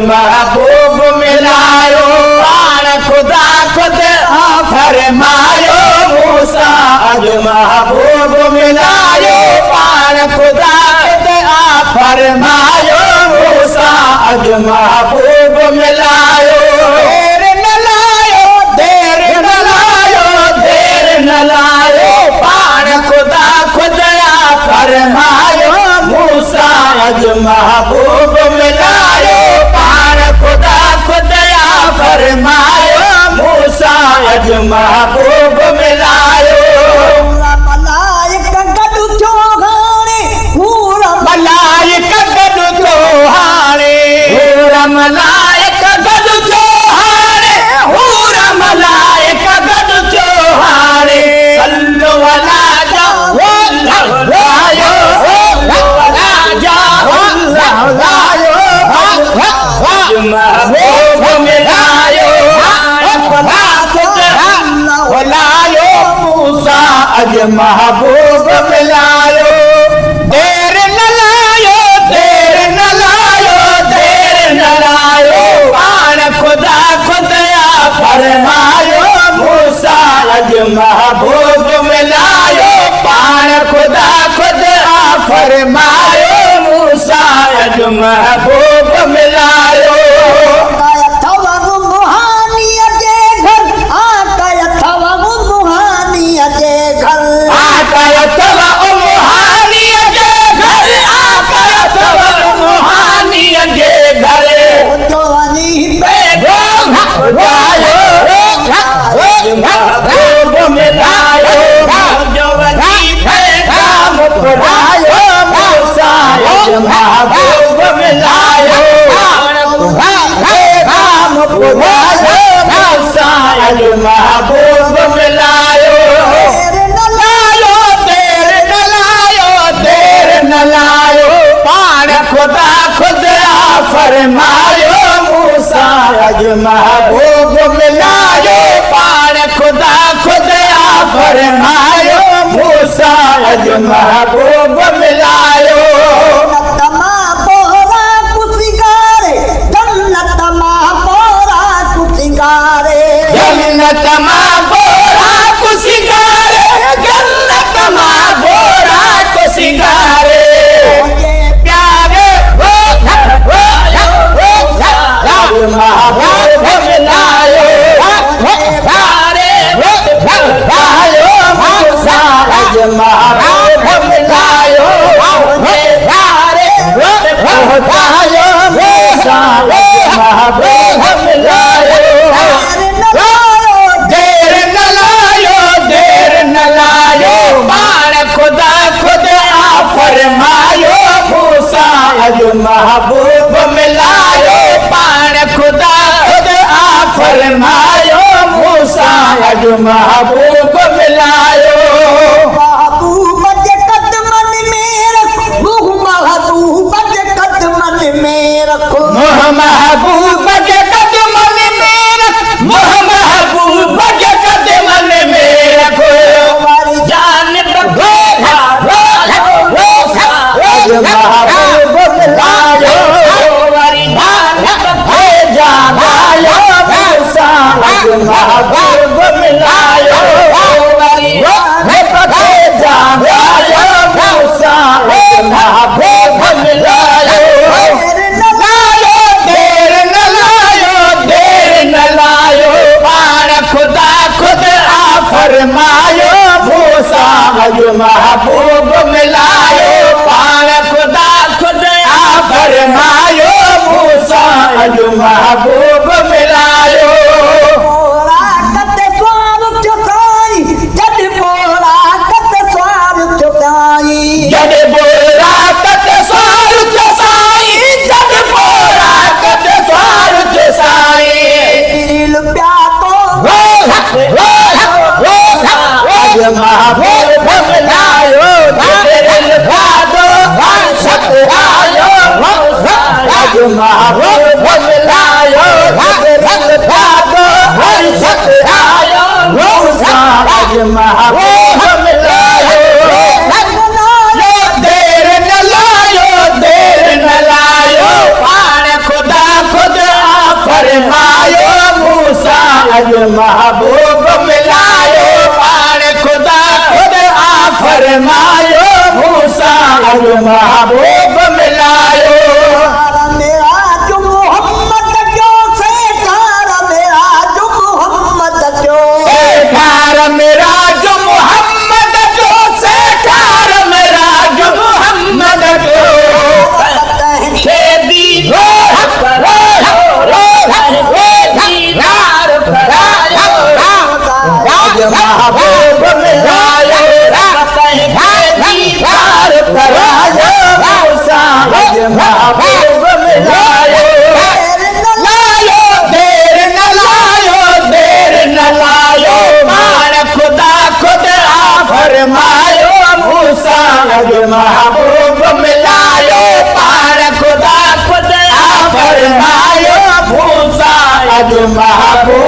महबूब मिलायो पाण खुदा खुद फरमायो मूसा अज महबूब मिलायो पाण खुदा खुद फरमायो मूसा अज महबूब मिलायो देर न लायो देर न लायो देर न लायो पाण खुदा खुद फरमायो मूसा अज महबूब मिलायो खुदा खुदया फरमायो मूसा अज महबूब मिलायो मलाइका गॾु थियो हाणे पूरा मलाइका गॾु थियो हाणे पूरा मलाइका गॾु थियो हाणे पूरा मलाइका गॾु थियो हाणे सल्लु अला जा लायो महबूब मिलायो लायो मूसा अज महबूब मिलायो देर न लायो देर न लायो देर न लायो पाण खुदा खुदया फरमायो मूसा अज महबूब मिलायो पाण खुदा खुदया फरमायो मूसा अज महबूब मिलायो महबूब मिलायो मूसा अज महबूब मिलायो मूसा अज महबूब मिलायो देर न लायो देर न लायो पाण खुदा खुदया फरमायो मूसा अज महबूब मिलायो पाण खुदा खुदया फरमायो मूसा अज महबूब मिलायो जन्नत मां बोरा कुसिगारे जन्नत मां बोरा कुसिगारे प्यारे महबूब मिलायो प्यारे मूसा अज महबूब मिलायो प्यारे मूसा अज महबूब मिलायो देर न लायो देर न लायो पाण खुदा खुदया फरमायो मूसा अज महबूब मिलायो पाण खुदा खुदया फरमायो मूसा अज महबूब मिलायो महबूब जे कदमन में रखो महबूब जे कदमन में रखो महबूब जे कदमन में रखो महबूब के कदमन में रखो हमारी जान रखो महबूब मिलायो हमारी जान रखो जानायो मूसा अज महबूब मिलायो हमारी जान रखो जानायो मूसा अज महबूब मिलायो देर न लायो देर न लायो पाण खुदा खुद फरमायो मूसा अज महबूब मिलायो पाण खुदा खुद फरमायो मूसा अज महबूब मिलायो जद बोरा कत स्वार चसाई जद बोरा कत स्वार चसाई दिल प्यातो अज महबूब मिलायो दिल प्यातो सत आयो अज महबूब मिलायो दिल प्यातो महबूब मिलायो देर न लायो देर न लायो पाण खुदा खुद फरमायो मूसा अज महबूब मिलायो पाण खुदा खुद फरमायो मूसा अज महबूब मिलायो मेरा जो मोहम्मद जो सरकार मेरा जो मोहम्मद जो दीदार महबूब मिलायो दीदार करायो मूसा अज महबूब मिलायो लायो देर न लायो देर न लायो खुदा खुद फरमायो मूसा अज महबूब मिलायो पाण खुदा खुद फरमायो मूसा अज महबूब